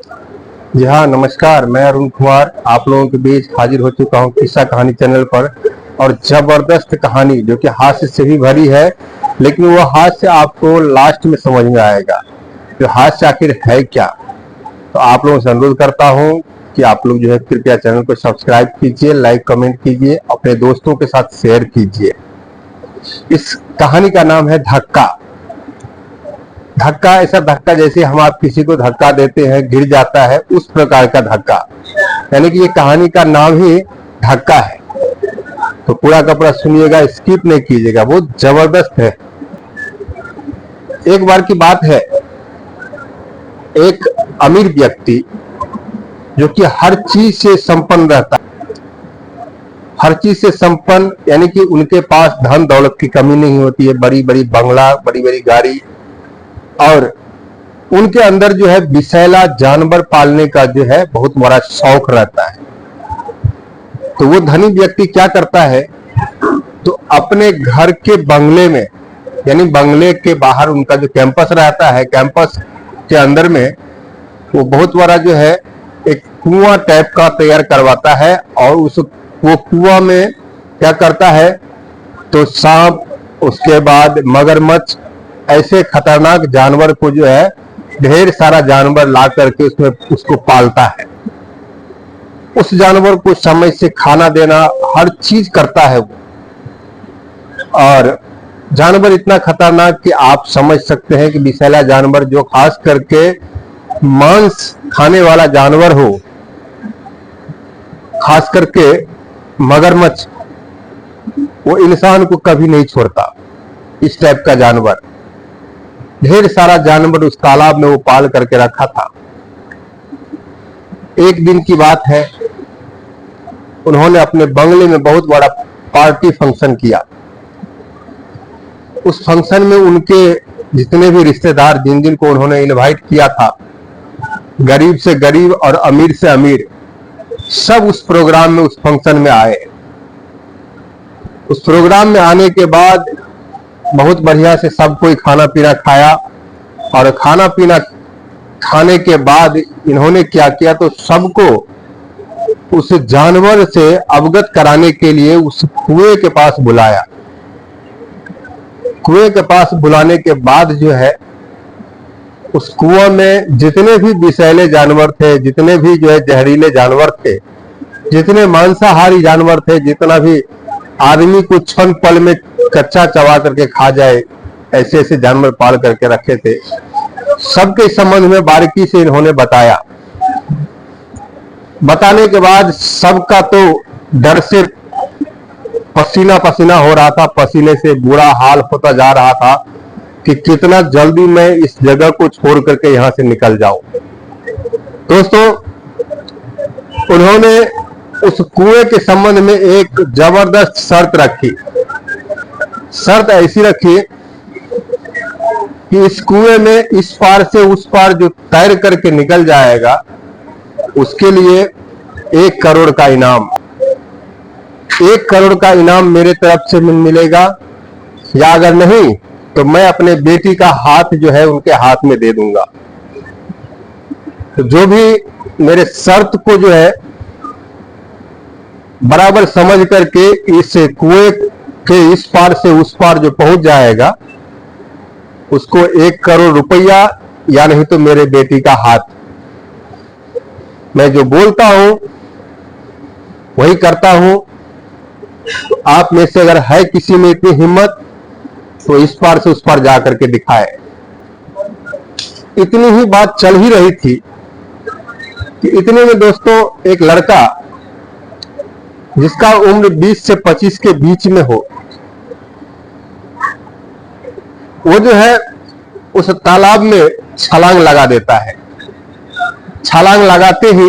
जी हाँ, नमस्कार। मैं अरुण कुमार आप लोगों के बीच हाजिर हो चुका हूँ किस्सा कहानी चैनल पर। और जबरदस्त कहानी जो कि हास्य से भी भरी है, लेकिन वो हास्य आपको लास्ट में समझ में आएगा कि हास्य आखिर है क्या। तो आप लोगों से अनुरोध करता हूँ कि आप लोग जो है कृपया चैनल को सब्सक्राइब कीजिए, लाइक कमेंट कीजिए, अपने दोस्तों के साथ शेयर कीजिए। इस कहानी का नाम है धक्का। धक्का ऐसा धक्का जैसे हम आप किसी को धक्का देते हैं, गिर जाता है, उस प्रकार का धक्का। यानी कि ये कहानी का नाम ही धक्का है। तो पूरा का पूरा सुनिएगा, स्किप नहीं कीजिएगा, बहुत जबरदस्त है। एक बार की बात है, एक अमीर व्यक्ति जो कि हर चीज से संपन्न रहता है, हर चीज से संपन्न, यानी कि उनके पास धन दौलत की कमी नहीं होती है। बड़ी बड़ी बंगला, बड़ी बड़ी गाड़ी, और उनके अंदर जो है विषैला जानवर पालने का जो है बहुत बड़ा शौक रहता है। तो वो धनी व्यक्ति क्या करता है, तो अपने घर के बंगले में, यानी बंगले के बाहर उनका जो कैंपस रहता है, कैंपस के अंदर में वो बहुत बड़ा जो है एक कुआं टाइप का तैयार करवाता है। और वो कुआं में क्या करता है, तो सांप, उसके बाद मगरमच्छ, ऐसे खतरनाक जानवर को जो है ढेर सारा जानवर ला करके उसमें उसको पालता है। उस जानवर को समय से खाना देना, हर चीज करता है वो। और जानवर इतना खतरनाक कि आप समझ सकते हैं कि विषैला जानवर, जो खास करके मांस खाने वाला जानवर हो, खास करके मगरमच्छ, वो इंसान को कभी नहीं छोड़ता। इस टाइप का जानवर, ढेर सारा जानवर उस तालाब में वो पाल करके रखा था। एक दिन की बात है, उन्होंने अपने बंगले में बहुत बड़ा पार्टी फंक्शन किया। उस फंक्शन में उनके जितने भी रिश्तेदार, जिन जिन को उन्होंने इनवाइट किया था, गरीब से गरीब और अमीर से अमीर, सब उस प्रोग्राम में, उस फंक्शन में आए। उस प्रोग्राम में आने के बाद बहुत बढ़िया से सब कोई खाना पीना खाया। और खाना पीना खाने के बाद इन्होंने क्या किया, तो सबको उस जानवर से अवगत कराने के लिए उस कुएं के पास बुलाया। कुएं के पास बुलाने के बाद जो है, उस कुआं में जितने भी विषैले जानवर थे, जितने भी जो है जहरीले जानवर थे, जितने मांसाहारी जानवर थे, जितना भी आदमी को क्षण पल में कच्चा चबा करके खा जाए, ऐसे ऐसे जानवर पाल करके रखे थे, सबके संबंध में बारीकी से इन्होंने बताया। बताने के बाद सबका तो डर से पसीना पसीना हो रहा था, पसीने से बुरा हाल होता जा रहा था कि कितना जल्दी मैं इस जगह को छोड़ करके यहां से निकल जाऊं। दोस्तों, उन्होंने उस कुएं के संबंध में एक जबरदस्त शर्त रखी। शर्त ऐसी रखी कि इस कुएं में इस पार से उस पार जो तैर करके निकल जाएगा, उसके लिए 1 करोड़ का इनाम, 1 करोड़ का इनाम मेरे तरफ से मिलेगा, या अगर नहीं तो मैं अपने बेटी का हाथ जो है उनके हाथ में दे दूंगा। तो जो भी मेरे शर्त को जो है बराबर समझ करके इस कुएं के इस पार से उस पार जो पहुंच जाएगा, उसको 1 करोड़ रुपया, या नहीं तो मेरे बेटी का हाथ। मैं जो बोलता हूं वही करता हूं। तो आप में से अगर है किसी में इतनी हिम्मत, तो इस पार से उस पार जाकर के दिखाए। इतनी ही बात चल ही रही थी कि इतने में दोस्तों एक लड़का जिसका उम्र 20 से 25 के बीच में हो, वो जो है उस तालाब में छलांग लगा देता है। छलांग लगाते ही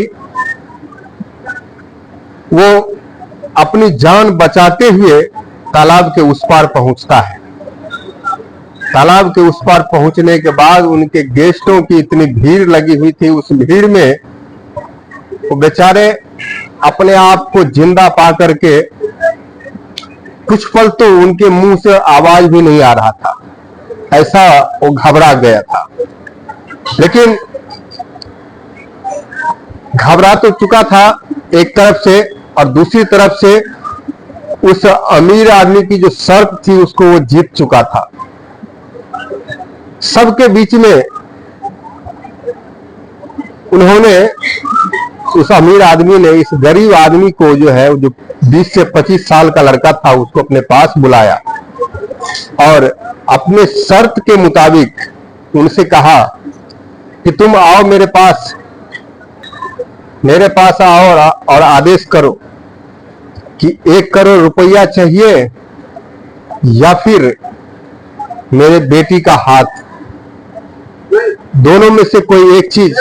वो अपनी जान बचाते हुए तालाब के उस पार पहुंचता है। तालाब के उस पार पहुंचने के बाद उनके गेस्टों की इतनी भीड़ लगी हुई थी, उस भीड़ में वो बेचारे अपने आप को जिंदा पा करके कुछ पल तो उनके मुंह से आवाज भी नहीं आ रहा था, ऐसा वो घबरा गया था। लेकिन घबरा तो चुका था एक तरफ से, और दूसरी तरफ से उस अमीर आदमी की जो शर्त थी उसको वो जीत चुका था। सबके बीच में उन्होंने, उस अमीर आदमी ने इस गरीब आदमी को जो है, जो 20 से 25 साल का लड़का था, उसको अपने पास बुलाया और अपने शर्त के मुताबिक उनसे कहा कि तुम आओ मेरे पास आओ और आदेश करो कि 1 करोड़ रुपया चाहिए या फिर मेरे बेटी का हाथ, दोनों में से कोई एक चीज,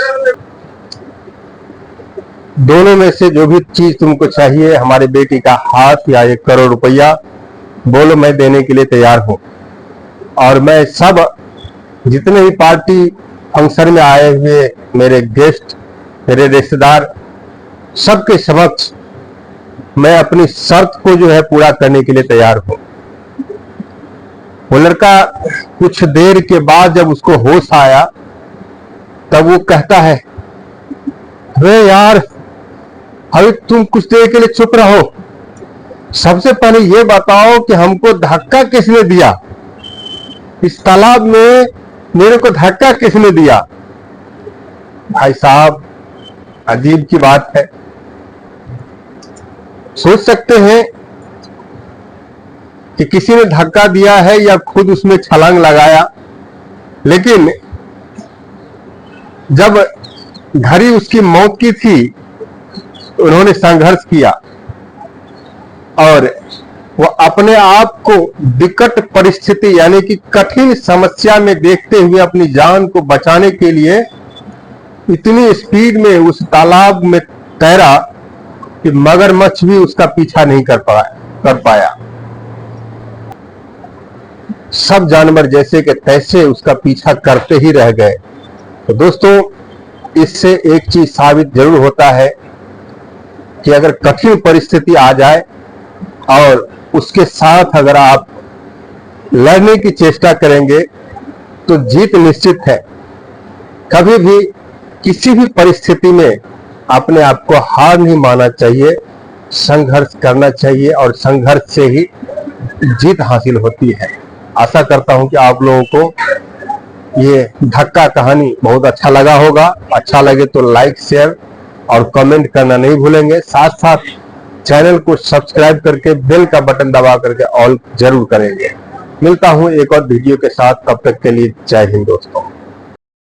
दोनों में से जो भी चीज तुमको चाहिए, हमारे बेटी का हाथ या 1 करोड़ रुपया, बोलो, मैं देने के लिए तैयार हूं। और मैं सब जितने भी पार्टी फंक्शन में आए हुए मेरे गेस्ट, मेरे रिश्तेदार, सबके समक्ष मैं अपनी शर्त को जो है पूरा करने के लिए तैयार हूं। वो लड़का कुछ देर के बाद जब उसको होश आया तब वो कहता है, अरे यार, अभी तुम कुछ देर के लिए चुप रहो, सबसे पहले ये बताओ कि हमको धक्का किसने दिया, इस तालाब में मेरे को धक्का किसने दिया। भाई साहब, अजीब की बात है। सोच सकते हैं कि किसी ने धक्का दिया है या खुद उसमें छलांग लगाया, लेकिन जब घड़ी उसकी मौत की थी, उन्होंने संघर्ष किया और वो अपने आप को विकट परिस्थिति यानी कि कठिन समस्या में देखते हुए अपनी जान को बचाने के लिए इतनी स्पीड में उस तालाब में तैरा कि मगरमच्छ भी उसका पीछा नहीं कर पाया। सब जानवर जैसे कि तैसे उसका पीछा करते ही रह गए। तो दोस्तों, इससे एक चीज साबित जरूर होता है कि अगर कठिन परिस्थिति आ जाए और उसके साथ अगर आप लड़ने की चेष्टा करेंगे तो जीत निश्चित है। कभी भी किसी भी परिस्थिति में अपने आप को हार नहीं मानना चाहिए, संघर्ष करना चाहिए और संघर्ष से ही जीत हासिल होती है। आशा करता हूं कि आप लोगों को ये धक्का कहानी बहुत अच्छा लगा होगा। अच्छा लगे तो लाइक, शेयर और कमेंट करना नहीं भूलेंगे। साथ साथ चैनल को सब्सक्राइब करके बेल का बटन दबा करके ऑल जरूर करेंगे। मिलता हूं एक और वीडियो के साथ, तब तक के लिए जय हिंद दोस्तों।